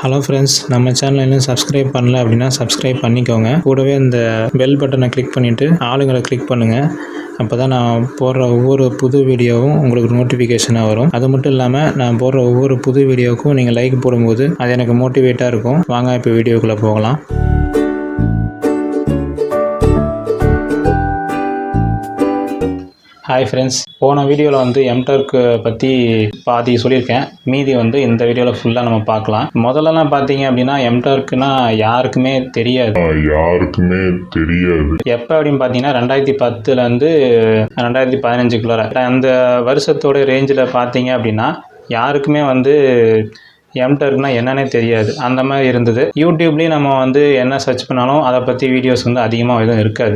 Hello friends, நம்ம channel இன்னும் subscribe பண்ணல அப்படின்னா சப்ஸ்கிரைப் பண்ணிக்கோங்க. கூடவே இந்த பெல் பட்டனை கிளிக் பண்ணிவிட்டு ஆளுங்களை கிளிக் பண்ணுங்கள். அப்போ தான் நான் போடுற ஒவ்வொரு புது வீடியோவும் உங்களுக்கு நோட்டிஃபிகேஷனாக வரும். அது மட்டும் இல்லாமல் நான் போடுற ஒவ்வொரு புது வீடியோவுக்கும் நீங்கள் லைக் போடும்போது அது எனக்கு மோட்டிவேட்டாக இருக்கும். வாங்க இப்போ வீடியோக்குள்ளே போகலாம். ஹாய் ஃப்ரெண்ட்ஸ், போன வீடியோவில் Mturk பற்றி பாதி சொல்லியிருக்கேன். மீதி இந்த வீடியோவில் ஃபுல்லாக நம்ம பார்க்கலாம். முதல்லலாம் பார்த்தீங்க அப்படின்னா Mturkனா யாருக்குமே தெரியாது. எப்போ அப்படின்னு பார்த்தீங்கன்னா 2010லேருந்து 2015 அந்த வருஷத்தோட ரேஞ்சில் பார்த்தீங்க அப்படின்னா யாருக்குமே Mturkனா என்னன்னே தெரியாது. அந்த மாதிரி இருந்தது. யூடியூப்லேயும் நம்ம என்ன சர்ச் பண்ணாலும் அதை பற்றி வீடியோஸ் அதிகமாக எதுவும் இருக்காது.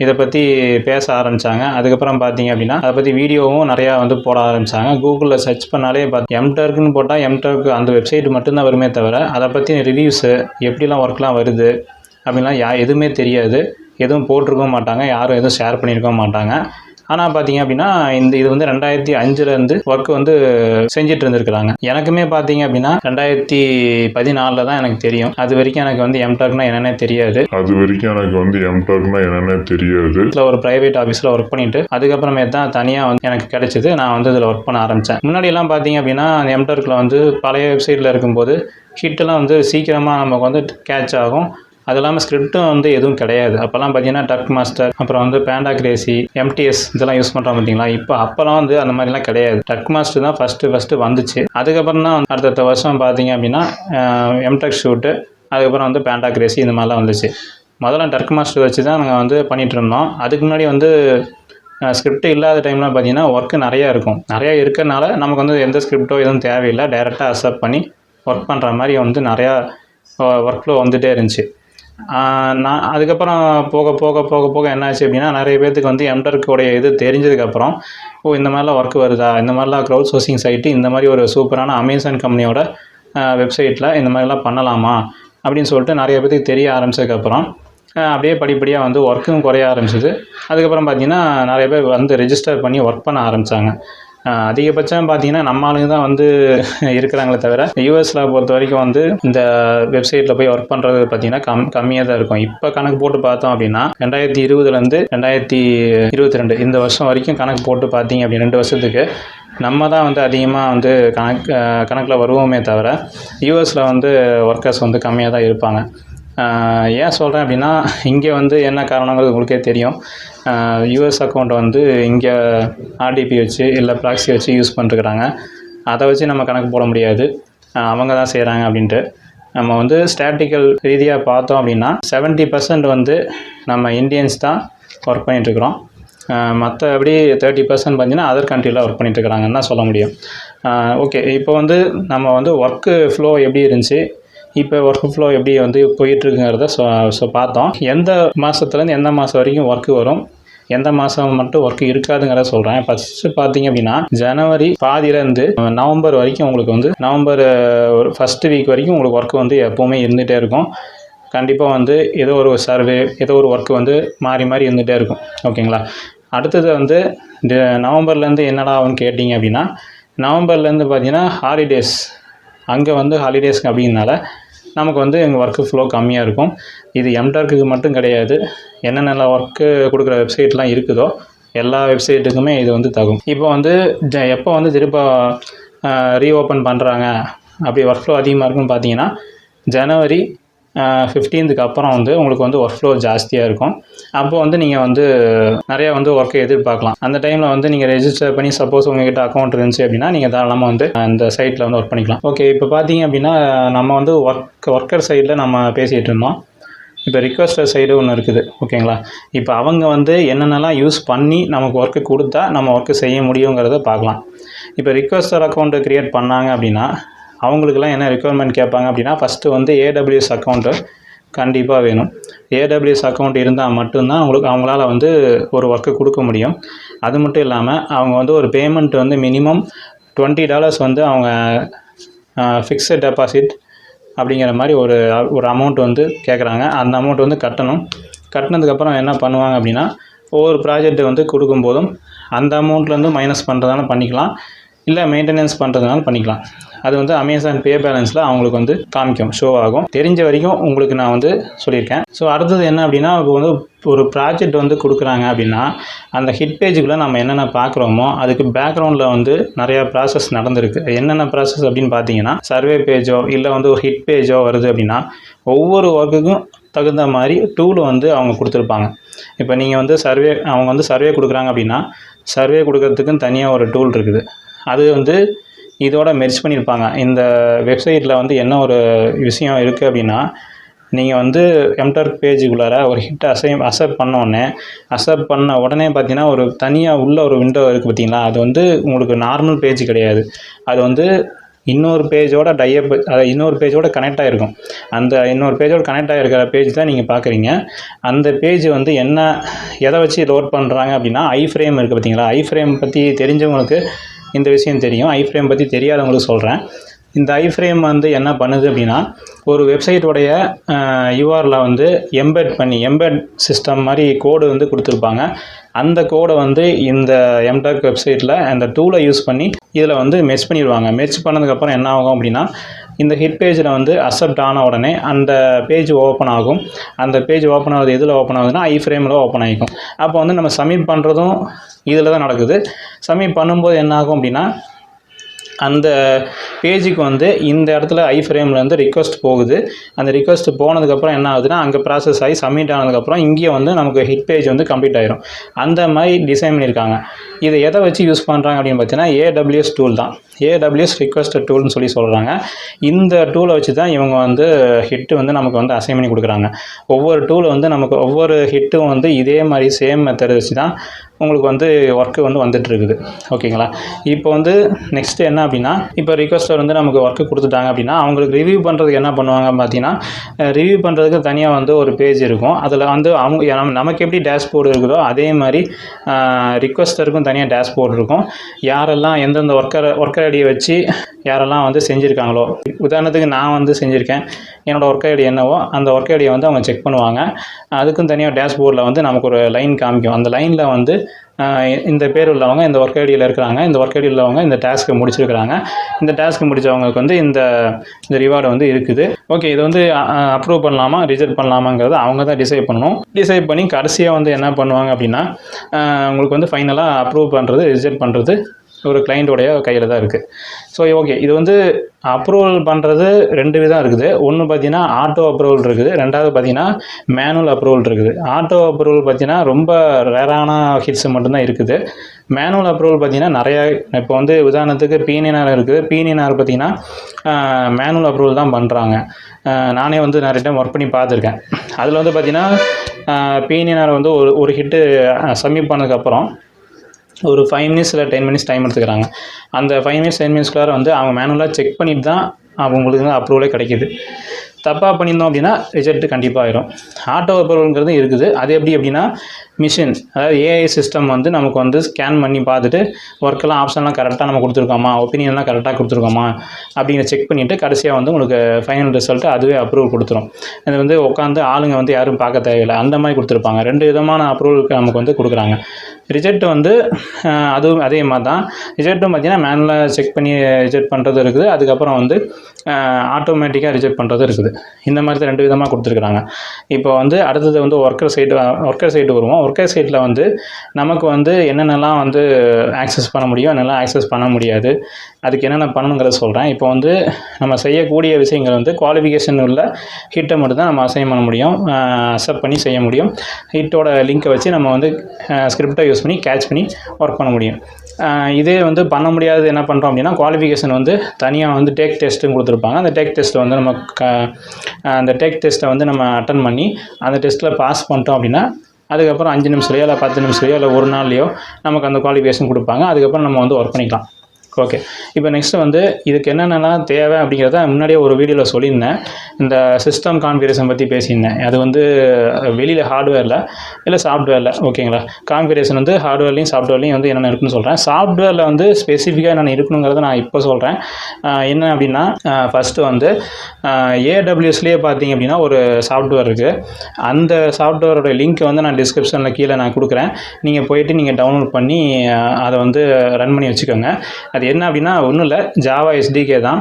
இதை பற்றி பேச ஆரம்பித்தாங்க. அதுக்கப்புறம் பார்த்தீங்க அப்படின்னா அதை பற்றி வீடியோவும் நிறையா போட ஆரம்பித்தாங்க. கூகுளில் சர்ச் பண்ணாலே Mturkன்னு போட்டால் Mturk அந்த வெப்சைட் மட்டும்தான் வருமே தவிர அதை பற்றி ரிவ்யூஸு எப்படிலாம் ஒர்க்லாம் வருது அப்படின்லாம் எதுவுமே தெரியாது. எதுவும் போட்டிருக்கவும் மாட்டாங்க, யாரும் எதுவும் ஷேர் பண்ணியிருக்கவும் மாட்டாங்க. ஆனால் பார்த்தீங்க அப்படின்னா இது 2005லேருந்து ஒர்க் செஞ்சுட்டு இருந்திருக்கிறாங்க. எனக்குமே பார்த்தீங்க அப்படின்னா 2014 தான் எனக்கு தெரியும். அது வரைக்கும் எனக்கு Mturkனா என்னன்னே தெரியாது. இதில் ஒரு ப்ரைவேட் ஆஃபீஸில் ஒர்க் பண்ணிட்டு அதுக்கப்புறமே தான் தனியாக எனக்கு கிடைச்சிது. நான் இதில் ஒர்க் பண்ண ஆரம்பித்தேன். முன்னாடியெல்லாம் பார்த்தீங்க அப்படின்னா Mturkல பழைய வெப்சைட்டில் இருக்கும்போது ஹிட்டெல்லாம் சீக்கிரமாக நமக்கு கேட்ச் ஆகும். அது இல்லாமல் ஸ்கிரிப்டும் எதுவும் கிடையாது. அப்போல்லாம் பார்த்தீங்கன்னா டக் மாஸ்டர், அப்புறம் பேண்டா கிரேசி, MTS இதெல்லாம் யூஸ் பண்ணுறோம் பார்த்தீங்களா. அப்போல்லாம் அந்த மாதிரிலாம் கிடையாது. டக் மாஸ்டர் தான் ஃபஸ்ட்டு வந்துச்சு. அதுக்கப்புறம் தான் அடுத்த வருஷம் பார்த்தீங்க அப்படின்னா Mturk ஷூட்டு, அதுக்கப்புறம் பேண்டா கிரேசி இந்த மாதிரிலாம் வந்துச்சு. முதல்ல டக் மாஸ்டர் வச்சு தான் நாங்கள் பண்ணிகிட்டு இருந்தோம். அதுக்கு முன்னாடி ஸ்கிரிப்ட் இல்லாத டைம்லாம் பார்த்தீங்கன்னா ஒர்க்கு நிறையா இருக்கும். நிறையா இருக்கிறனால நமக்கு எந்த ஸ்கிரிப்டோ எதுவும் தேவையில்லை. டைரெக்டாக அக்செப்ட் பண்ணி ஒர்க் பண்ணுற மாதிரி நிறையா ஒர்க் ஃப்ளோ வந்துகிட்டே இருந்துச்சு. நான் அதுக்கப்புறம் போக போக போக போக என்னாச்சு அப்படின்னா நிறைய பேர்த்துக்கு Mturkோடைய இது தெரிஞ்சதுக்கப்புறம் இந்த மாதிரிலாம் ஒர்க் வருதா, இந்த மாதிரிலாம் க்ரௌட் சோர்சிங் சைட்டு, இந்த மாதிரி ஒரு சூப்பரான அமேசான் கம்பெனியோட வெப்சைட்டில் இந்த மாதிரிலாம் பண்ணலாமா அப்படின்னு சொல்லிட்டு நிறைய பேர்த்துக்கு தெரிய ஆரம்பித்ததுக்கப்புறம் அப்படியே படிப்படியாக ஒர்க்கும் குறைய ஆரம்பிச்சிது. அதுக்கப்புறம் பார்த்திங்கன்னா நிறைய பேர் ரெஜிஸ்டர் பண்ணி ஒர்க் பண்ண ஆரம்பித்தாங்க. அதிகபட்சம் பார்த்தீங்கன்னா நம்ம ஆளுங்க தான் இருக்கிறாங்களே தவிர யூஎஸில் பொறுத்த வரைக்கும் இந்த வெப்சைட்டில் போய் ஒர்க் பண்ணுறது பார்த்தீங்கன்னா கம்மியாக தான் இருக்கும். இப்போ கணக்கு போட்டு பார்த்தோம் அப்படின்னா 2020லேருந்து 2022 இந்த வருஷம் வரைக்கும் கணக்கு போட்டு பார்த்தீங்க அப்படி 2 வருஷத்துக்கு நம்ம தான் அதிகமாக கணக்கில் வருவோமே தவிர யூஎஸில் ஒர்க்கர்ஸ் கம்மியாக தான் இருப்பாங்க. ஏன் சொல்கிறேன் அப்படின்னா இங்கே என்ன காரணங்கிறது உங்களுக்கே தெரியும். யூஎஸ் அக்கௌண்ட்டை இங்கே RDP வச்சு இல்லை ப்ராக்ஸி வச்சு யூஸ் பண்ணிருக்கிறாங்க. அதை வச்சு நம்ம கணக்கு போட முடியாது, அவங்க தான் செய்கிறாங்க அப்படின்ட்டு. நம்ம ஸ்டாட்டிக்கல் ரீதியாக பார்த்தோம் அப்படின்னா 70% நம்ம இந்தியன்ஸ் தான் ஒர்க் பண்ணிகிட்ருக்குறோம். மற்றபடி 30% பார்த்தீங்கன்னா அதர் கண்ட்ரியில் ஒர்க் பண்ணிகிட்ருக்குறாங்கன்னு தான் சொல்ல முடியும். ஓகே, இப்போ நம்ம ஒர்க்கு ஃப்ளோ எப்படி இருந்துச்சு, இப்போ ஒர்க் ஃப்ளோ எப்படி போயிட்டுருக்குங்கிறத பார்த்தோம். எந்த மாதத்துலேருந்து எந்த மாதம் வரைக்கும் ஒர்க்கு வரும், எந்த மாதம் மட்டும் ஒர்க்கு இருக்காதுங்கிறத சொல்கிறேன். ஃபஸ்ட்டு பார்த்தீங்க அப்படின்னா ஜனவரி பாதியிலேருந்து நவம்பர் வரைக்கும் உங்களுக்கு நவம்பர் ஒரு ஃபஸ்ட்டு வீக் வரைக்கும் உங்களுக்கு ஒர்க்கு எப்போவுமே இருந்துகிட்டே இருக்கும். கண்டிப்பாக ஏதோ ஒரு சர்வே, ஏதோ ஒரு ஒர்க்கு மாறி மாறி இருந்துகிட்டே இருக்கும். ஓகேங்களா. அடுத்தது நவம்பர்லேருந்து என்னடா ஆகும்னு கேட்டிங்க அப்படின்னா நவம்பர்லேருந்து பார்த்தீங்கன்னா ஹாலிடேஸ். அங்கே ஹாலிடேஸ்க்கு அப்படின்னால நமக்கு எங்கள் ஒர்க்கு ஃப்ளோ கம்மியாக இருக்கும். இது Mturkக்கு மட்டும் கிடையாது. என்னென்ன ஒர்க்கு கொடுக்குற வெப்சைட்லாம் இருக்குதோ எல்லா வெப்சைட்டுக்குமே இது தகும். இப்போ எப்போ திரும்ப ரீஓப்பன் பண்ணுறாங்க அப்படி ஒர்க் ஃப்ளோ அதிகமாக இருக்குன்னு பார்த்தீங்கன்னா ஜனவரி 15க்கு அப்புறம் உங்களுக்கு ஒர்க் ஃப்ளோ ஜாஸ்தியாக இருக்கும். அப்போது நீங்கள் நிறையா ஒர்க்கை எதிர்பார்க்கலாம். அந்த டைமில் நீங்கள் ரெஜிஸ்டர் பண்ணி சப்போஸ் உங்கள்கிட்ட அக்கௌண்ட் இருந்துச்சு அப்படின்னா நீங்கள் தாராளமாக அந்த சைட்டில் ஒர்க் பண்ணிக்கலாம். ஓகே, இப்போ பார்த்தீங்க அப்படின்னா நம்ம ஒர்க்கர் சைடில் நம்ம பேசிகிட்டு இருந்தோம். இப்போ ரிக்வெஸ்டர் சைடு ஒன்று இருக்குது. ஓகேங்களா. இப்போ அவங்க என்னென்னலாம் யூஸ் பண்ணி நமக்கு ஒர்க்கு கொடுத்தா நம்ம ஒர்க்கு செய்ய முடியுங்கிறத பார்க்கலாம். இப்போ ரிக்வெஸ்டர் அக்கௌண்ட்டு க்ரியேட் பண்ணாங்க அப்படின்னா அவங்களுக்குலாம் என்ன ரெக்குவயர்மெண்ட் கேட்பாங்க அப்படின்னா ஃபஸ்ட்டு AWS அக்கௌண்ட்டு கண்டிப்பாக வேணும். AWS அக்கௌண்ட் இருந்தால் மட்டும்தான் அவங்களால ஒரு ஒர்க்கு கொடுக்க முடியும். அது மட்டும் இல்லாமல் அவங்க ஒரு பேமெண்ட் மினிமம் $20 அவங்க ஃபிக்ஸட் டெபாசிட் அப்படிங்கிற மாதிரி ஒரு அமௌண்ட் கேட்குறாங்க. அந்த அமௌண்ட் கட்டணும். கட்டினதுக்கப்புறம் என்ன பண்ணுவாங்க அப்படின்னா ஒவ்வொரு ப்ராஜெக்ட்டு கொடுக்கும்போதும் அந்த அமௌண்ட்லேருந்து மைனஸ் பண்ணுறதால பண்ணிக்கலாம். இல்லை மெயின்டெனன்ஸ் பண்ணுறதுனால பண்ணிக்கலாம். அது வந்து அமேசான் பே பேலன்ஸில் அவங்களுக்கு வந்து காமிக்கும், ஷோ ஆகும். தெரிஞ்ச வரைக்கும் உங்களுக்கு நான் வந்து சொல்லியிருக்கேன். ஸோ அடுத்தது என்ன அப்படின்னா, இப்போ வந்து ஒரு ப்ராஜெக்ட் வந்து கொடுக்குறாங்க அப்படின்னா அந்த ஹிட் பேஜுக்குள்ளே நம்ம என்னென்ன பார்க்குறோமோ அதுக்கு பேக்ரவுண்டில் வந்து நிறையா ப்ராசஸ் நடந்திருக்கு. என்னென்ன ப்ராசஸ் அப்படின்னு பார்த்தீங்கன்னா, சர்வே பேஜோ இல்லை வந்து ஒரு ஹிட் பேஜோ வருது அப்படின்னா ஒவ்வொரு ஒர்க்குக்கும் தகுந்த மாதிரி டூல் வந்து அவங்க கொடுத்துருப்பாங்க. இப்போ நீங்கள் வந்து அவங்க வந்து சர்வே கொடுக்குறாங்க அப்படின்னா சர்வே கொடுக்கறதுக்குன்னு தனியாக ஒரு டூல் இருக்குது. அது வந்து இதோட மெர்ஜ் பண்ணியிருப்பாங்க. இந்த வெப்சைட்டில் வந்து என்ன ஒரு விஷயம் இருக்குது அப்படின்னா, நீங்கள் வந்து Mturk பேஜுக்குள்ளார ஒரு ஹிட் அக்செப்ட் பண்ண உடனே பார்த்தீங்கன்னா ஒரு தனியாக உள்ள ஒரு விண்டோ இருக்குது பார்த்தீங்களா, அது வந்து உங்களுக்கு நார்மல் பேஜ் கிடையாது. அது வந்து இன்னொரு பேஜோட இன்னொரு பேஜோட கனெக்ட் ஆகிருக்கும். அந்த இன்னொரு பேஜோட கனெக்ட் ஆகிருக்கிற பேஜ் தான் நீங்கள் பார்க்குறீங்க. அந்த பேஜ் வந்து எதை வச்சு லோட் பண்ணுறாங்க அப்படின்னா, ஐஃப்ரேம் இருக்குது பார்த்தீங்களா. ஐஃப்ரேம் பற்றி தெரிஞ்சவங்களுக்கு இந்த விஷயம் தெரியும். ஐஃப்ரேம் பற்றி தெரியாதவங்களுக்கு சொல்கிறேன். இந்த ஐஃப்ரேம் வந்து என்ன பண்ணுது அப்படின்னா, ஒரு வெப்சைட்டோடைய யூஆரில் வந்து எம்பெட் சிஸ்டம் மாதிரி கோடு வந்து கொடுத்துருப்பாங்க. அந்த கோடை வந்து இந்த Mturk வெப்சைட்டில் அந்த டூலை யூஸ் பண்ணி இதில் வந்து மெர்ஜ் பண்ணிடுவாங்க. மெர்ஜ் பண்ணதுக்கப்புறம் என்ன ஆகும் அப்படின்னா, இந்த ஹிட் பேஜில் வந்து அக்செப்ட் ஆன உடனே அந்த பேஜ் ஓப்பன் ஆகும். அந்த பேஜ் ஓப்பன் ஆகுது எதில் ஓப்பன் ஆகுதுன்னா ஐஃப்ரேமில் ஓப்பன் ஆகிக்கும். அப்போ வந்து நம்ம சப்மிட் பண்ணுறதும் இதில் தான் நடக்குது. சப்மிட் பண்ணும்போது என்ன ஆகும் அப்படின்னா, அந்த பேஜுக்கு வந்து இந்த இடத்துல ஐஃப்ரேம்லேருந்து ரிக்வெஸ்ட் போகுது. அந்த ரிக்வெஸ்ட் போனதுக்கப்புறம் என்ன ஆகுதுன்னா, அங்கே ப்ராசஸ் ஆகி சப்மிட் ஆனதுக்கப்புறம் இங்கேயே வந்து நமக்கு ஹிட் பேஜ் வந்து கம்ப்ளீட் ஆயிரும். அந்த மாதிரி டிசைன் பண்ணியிருக்காங்க. இதை எதை வச்சு யூஸ் பண்ணுறாங்க அப்படின்னு பார்த்தீங்கன்னா, AWS டூல் தான். AWS ரிக்வெஸ்ட் டூல்னு சொல்கிறாங்க. இந்த டூலை வச்சு தான் இவங்க வந்து ஹிட்டு வந்து நமக்கு வந்து அசைன் பண்ணி கொடுக்குறாங்க. ஒவ்வொரு டூல் வந்து நமக்கு ஒவ்வொரு ஹிட்டும் வந்து இதே மாதிரி சேம் மெத்தட் வச்சு தான் உங்களுக்கு வந்து ஒர்க்கு வந்து வந்துட்டு இருக்குது. ஓகேங்களா. இப்போ வந்து நெக்ஸ்ட்டு என்ன அப்படின்னா, இப்போ ரிக்வெஸ்ட்டர் வந்து நமக்கு ஒர்க்கு கொடுத்துட்டாங்க அப்படின்னா அவங்களுக்கு ரிவ்யூ பண்ணுறதுக்கு என்ன பண்ணுவாங்க பார்த்தீங்கன்னா, ரிவ்யூ பண்ணுறதுக்கு தனியாக வந்து ஒரு பேஜ் இருக்கும். அதில் வந்து நமக்கு எப்படி டேஷ்போர்டு இருக்குதோ அதே மாதிரி ரிக்வெஸ்ட்டருக்கும் தனியாக டேஷ்போர்டு இருக்கும். யாரெல்லாம் எந்தெந்த ஒர்க்கர் ஐடியை வச்சு யாரெல்லாம் வந்து செஞ்சுருக்காங்களோ, உதாரணத்துக்கு நான் வந்து செஞ்சுருக்கேன், என்னோடய ஒர்க் ஐடி என்னவோ அந்த ஒர்க் ஐடியை வந்து அவங்க செக் பண்ணுவாங்க. அதுக்கும் தனியாக டேஷ்போர்டில் வந்து நமக்கு ஒரு லைன் காமிக்கும். அந்த லைனில் வந்து இந்த பேர் உள்ளவங்க இந்த ஒர்க் ஐடியில் இருக்கிறாங்க, இந்த ஒர்க் ஐடியில் உள்ளவங்க இந்த டாஸ்க்கை முடிச்சிருக்கிறாங்க, இந்த டாஸ்க்கு முடித்தவங்களுக்கு வந்து இந்த ரிவார்டு வந்து இருக்குது. ஓகே, இது வந்து அப்ரூவ் பண்ணலாமா ரிஜெக்ட் பண்ணலாமாங்கிறத அவங்க தான் டிசைட் பண்ணணும். டிசைட் பண்ணி கடைசியாக வந்து என்ன பண்ணுவாங்க அப்படின்னா, உங்களுக்கு வந்து ஃபைனலாக அப்ரூவ் பண்ணுறது ரிஜெக்ட் பண்ணுறது ஒரு கிளைண்ட்டோடைய கையில் தான் இருக்குது. ஸோ ஓகே, இது வந்து அப்ரூவல் பண்ணுறது 2 விதம் இருக்குது. ஒன்று பார்த்தீங்கன்னா ஆட்டோ அப்ரூவல் இருக்குது, ரெண்டாவது பார்த்தீங்கன்னா மேனுவல் அப்ரூவல் இருக்குது. ஆட்டோ அப்ரூவல் பார்த்தீங்கன்னா ரொம்ப ரேரான ஹிட்ஸ் மட்டும்தான் இருக்குது. மேனுவல் அப்ரூவல் பார்த்தீங்கன்னா நிறையா, இப்போ வந்து உதாரணத்துக்கு PNR இருக்குது. PNR பார்த்தீங்கன்னா மேனுவல் அப்ரூவல் தான் பண்ணுறாங்க. நானே வந்து நிறைய டைம் ஒர்க் பண்ணி பார்த்துருக்கேன். அதில் வந்து பார்த்தீங்கன்னா PNR வந்து ஒரு ஹிட்டு சப்மிட் பண்ணதுக்கப்புறம் ஒரு 5 மினிட்ஸ் இல்லை 10 மினிட்ஸ் டைம் எடுத்துக்கிறாங்க. அந்த 5 மினிட்ஸ் 10 மினிட்ஸ்க்குள்ளார வந்து அவங்க மேனுவலாக செக் பண்ணிட்டு தான் அவங்களுக்கு வந்து அப்ரூவலே கிடைக்கிது. தப்பாக பண்ணியிருந்தோம் அப்படின்னா ரிஜெக்ட் கண்டிப்பாக ஆயிரும். ஆட்டோ அப்ரூவல்ங்கிறது இருக்குது. அது எப்படி அப்படின்னா, மிஷின், அதாவது AI சிஸ்டம் வந்து நமக்கு வந்து ஸ்கேன் பண்ணி பார்த்துட்டு ஒர்க்கெல்லாம் ஆப்ஷன்லாம் கரெக்டாக நம்ம கொடுத்துருக்கோமா, ஒப்பீனியன்லாம் கரெக்டாக கொடுத்துருக்கோமா அப்படிங்கிற செக் பண்ணிவிட்டு கடைசியாக வந்து உங்களுக்கு ஃபைனல் ரிசல்ட்டு அதுவே அப்ரூவல் கொடுத்துரும். இது வந்து உட்காந்து ஆளுங்க வந்து யாரும் பார்க்க தேவையில்லை, அந்த மாதிரி கொடுத்துருப்பாங்க. 2 விதமான அப்ரூவலுக்கு நமக்கு வந்து கொடுக்குறாங்க. ரிஜெக்ட் வந்து அதுவும் அதே மாதிரி தான். ரிஜெக்ட்டும் பார்த்தீங்கன்னா மேனுவலாக செக் பண்ணி ரிஜெக்ட் பண்ணுறது இருக்குது, அதுக்கப்புறம் வந்து ஆட்டோமேட்டிக்காக ரிஜெக்ட் பண்ணுறது இருக்குது. இந்த மாதிரி தான் 2 விதமாக கொடுத்துருக்குறாங்க. இப்போ வந்து அடுத்தது வந்து ஒர்க்கர் சைடு வருவோம். ஒர்க்கர் சைட்டில் வந்து நமக்கு வந்து என்னென்னலாம் வந்து ஆக்சஸ் பண்ண முடியும், என்னெல்லாம் ஆக்சஸ் பண்ண முடியாது, அதுக்கு என்னென்ன பண்ணணுங்கிறத சொல்கிறேன். இப்போ வந்து நம்ம செய்யக்கூடிய விஷயங்கள் வந்து குவாலிஃபிகேஷன் உள்ள ஹிட்டை மட்டும் தான் நம்ம அசைன் பண்ண முடியும், அக்செப்ட் பண்ணி செய்ய முடியும். ஹிட்டோட லிங்க்கை வச்சு நம்ம வந்து ஸ்கிரிப்டை யூஸ் பண்ணி கேட்ச் பண்ணி ஒர்க் பண்ண முடியும். இதே வந்து பண்ண முடியாது என்ன பண்ணுறோம் அப்படின்னா, குவாலிஃபிகேஷன் வந்து தனியாக வந்து டேக் டெஸ்ட்டுன்னு கொடுத்துருப்பாங்க. அந்த டேக் டெஸ்ட்டை வந்து நம்ம அந்த டேக் டெஸ்ட்டை வந்து நம்ம அட்டன் பண்ணி அந்த டெஸ்ட்டில் பாஸ் பண்ணிட்டோம் அப்படின்னா அதுக்கப்புறம் 5 நிமிஷத்துலையோ இல்லை 10 நிமிஷத்துலையோ இல்லை ஒரு நாள்லையோ நமக்கு அந்த குவாலிஃபிகேஷன் கொடுப்பாங்க. அதுக்கப்புறம் நம்ம வந்து ஒர்க் பண்ணிக்கலாம். ஓகே, இப்போ நெக்ஸ்ட்டு வந்து இதுக்கு என்னென்னலாம் தேவை அப்படிங்கிறத முன்னாடியே ஒரு வீடியோவில் சொல்லியிருந்தேன். இந்த சிஸ்டம் கான்ஃபிகரேஷன் பற்றி பேசியிருந்தேன். அது வந்து வெளியில் ஹார்ட்வேரில் இல்லை சாஃப்ட்வேரில். ஓகேங்களா, கான்ஃபிகரேஷன் வந்து ஹார்ட்வேர்லையும் சாஃப்ட்வேர்லையும் வந்து என்னென்ன இருக்குன்னு சொல்கிறேன். சாஃப்ட்வேரில் வந்து ஸ்பெசிஃபிக்காக என்னென்ன இருக்கணுங்கிறத நான் இப்போ சொல்கிறேன். என்ன அப்படின்னா, ஃபஸ்ட்டு வந்து AWSலேயே பார்த்தீங்க அப்படின்னா ஒரு சாஃப்ட்வேர் இருக்குது. அந்த சாஃப்ட்வேரோட லிங்க்கை வந்து நான் டிஸ்கிரிப்ஷனில் கீழே நான் கொடுக்குறேன். நீங்கள் போயிட்டு நீங்கள் டவுன்லோட் பண்ணி அதை வந்து ரன் பண்ணி வச்சுக்கோங்க. அது என்ன அப்படின்னா ஒன்றும் இல்லை, ஜாவா எஸ்டிகே தான்.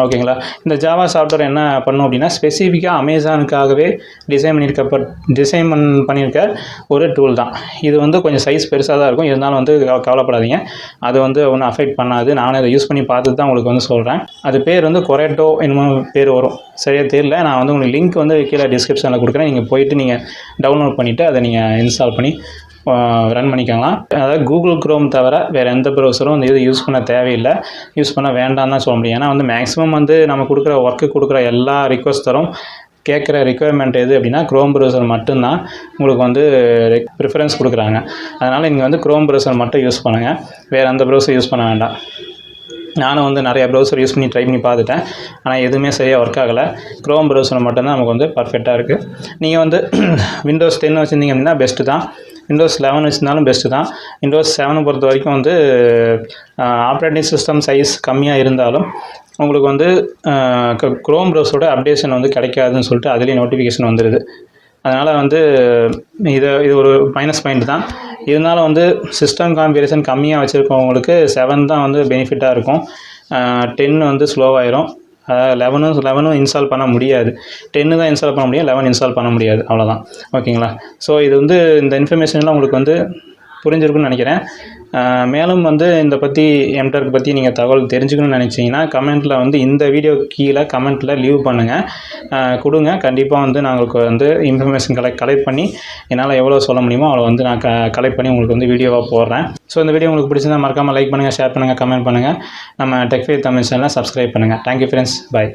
ஓகேங்களா. இந்த ஜாவா சாஃப்ட்வேர் என்ன பண்ணும் அப்படின்னா ஸ்பெசிஃபிக்காக அமேசானுக்காகவே டிசைன் பண்ணியிருக்க ஒரு டூல் தான். இது வந்து கொஞ்சம் சைஸ் பெருசாக தான் இருக்கும், இருந்தாலும் வந்து கவலைப்படாதீங்க, அது வந்து ஒன்றும் அஃபெக்ட் பண்ணாது. நானும் இதை யூஸ் பண்ணி பார்த்துட்டு தான் உங்களுக்கு வந்து சொல்கிறேன். அது பேர் வந்து கொரேட்டோ என்னமோ பேர் வரும், சரியாக தெரியல. நான் வந்து உங்களுக்கு லிங்க் வந்து கீழே டிஸ்கிரிப்ஷனில் கொடுக்குறேன். நீங்கள் போயிட்டு நீங்கள் டவுன்லோட் பண்ணிவிட்டு அதை நீங்கள் இன்ஸ்டால் பண்ணி ரன் பண்ணிக்கலாம். அதாவது கூகுள் குரோம் தவிர வேறு எந்த ப்ரௌசரும் வந்து இது யூஸ் பண்ண தேவையில்லை, யூஸ் பண்ண வேண்டாம் தான் சொல்ல முடியும். ஏன்னா வந்து மேக்ஸிமம் வந்து நம்ம கொடுக்குற ஒர்க்கு கொடுக்குற எல்லா ரிக்வஸ்ட்டரும் கேட்குற ரிக்குவயர்மெண்ட் எது அப்படின்னா க்ரோம் ப்ரௌசர் மட்டும்தான் உங்களுக்கு வந்து ப்ரிஃபரன்ஸ் கொடுக்குறாங்க. அதனால் நீங்கள் வந்து க்ரோம் ப்ரௌசர் மட்டும் யூஸ் பண்ணுங்கள், வேறு எந்த ப்ரௌசர் யூஸ் பண்ண வேண்டாம். நானும் வந்து நிறையா ப்ரௌசர் யூஸ் பண்ணி ட்ரை பண்ணி பார்த்துட்டேன், ஆனால் எதுவுமே சரியாக ஒர்க் ஆகலை. க்ரோம் ப்ரௌசர் மட்டும்தான் நமக்கு வந்து பர்ஃபெக்டாக இருக்குது. நீங்கள் வந்து விண்டோஸ் 10 வச்சுருந்தீங்க அப்படின்னா பெஸ்ட்டு தான், விண்டோஸ் 11 வச்சுருந்தாலும் பெஸ்ட்டு தான். விண்டோஸ் 7 பொறுத்த வரைக்கும் வந்து ஆப்ரேட்டிங் சிஸ்டம் சைஸ் கம்மியாக இருந்தாலும் உங்களுக்கு வந்து க்ரோம் ப்ரௌசரோட அப்டேஷன் வந்து கிடைக்காதுன்னு சொல்லிட்டு அதுலேயே நோட்டிஃபிகேஷன் வந்துடுது. அதனால் வந்து இது ஒரு மைனஸ் பாயிண்ட் தான். இருந்தாலும் வந்து சிஸ்டம் கான்ஃபிகரேஷன் கம்மியாக வச்சுருக்கவங்களுக்கு 7 தான் வந்து பெனிஃபிட்டாக இருக்கும். 10 வந்து ஸ்லோவாயிரும். 11 இன்ஸ்டால் பண்ண முடியாது, 10 தான் இன்ஸ்டால் பண்ண முடியும், 11 இன்ஸ்டால் பண்ண முடியாது, அவ்வளோதான். ஓகேங்களா. ஸோ இது வந்து இந்த இன்ஃபர்மேஷன்லாம் உங்களுக்கு வந்து புரிஞ்சிருக்குன்னு நினைக்கிறேன். மேலும் வந்து இந்த பற்றி எம்டர்க் பற்றி நீங்கள் தகவல் தெரிஞ்சுக்கணும்னு நினச்சிங்கன்னா கமெண்ட்டில் வந்து இந்த வீடியோ கீழே கமெண்ட்டில் லீவ் பண்ணுங்கள், கொடுங்க. கண்டிப்பாக வந்து நாங்களுக்கு வந்து இன்ஃபர்மேஷன் கலெக்ட் பண்ணி என்னால் எவ்வளோ சொல்ல முடியுமோ அவ்வளோ வந்து நான் கலெக்ட் பண்ணி உங்களுக்கு வந்து வீடியோவாக போடுறேன். ஸோ இந்த வீடியோ உங்களுக்கு பிடிச்சிருந்தா மறக்காமல் லைக் பண்ணுங்கள், ஷேர் பண்ணுங்கள், கமெண்ட் பண்ணுங்கள். நம்ம டெக் ஃபேர் தமிழ் சேனலை சப்ஸ்கிரைப் பண்ணுங்கள். தேங்க்யூ ஃப்ரெண்ட்ஸ், பாய்.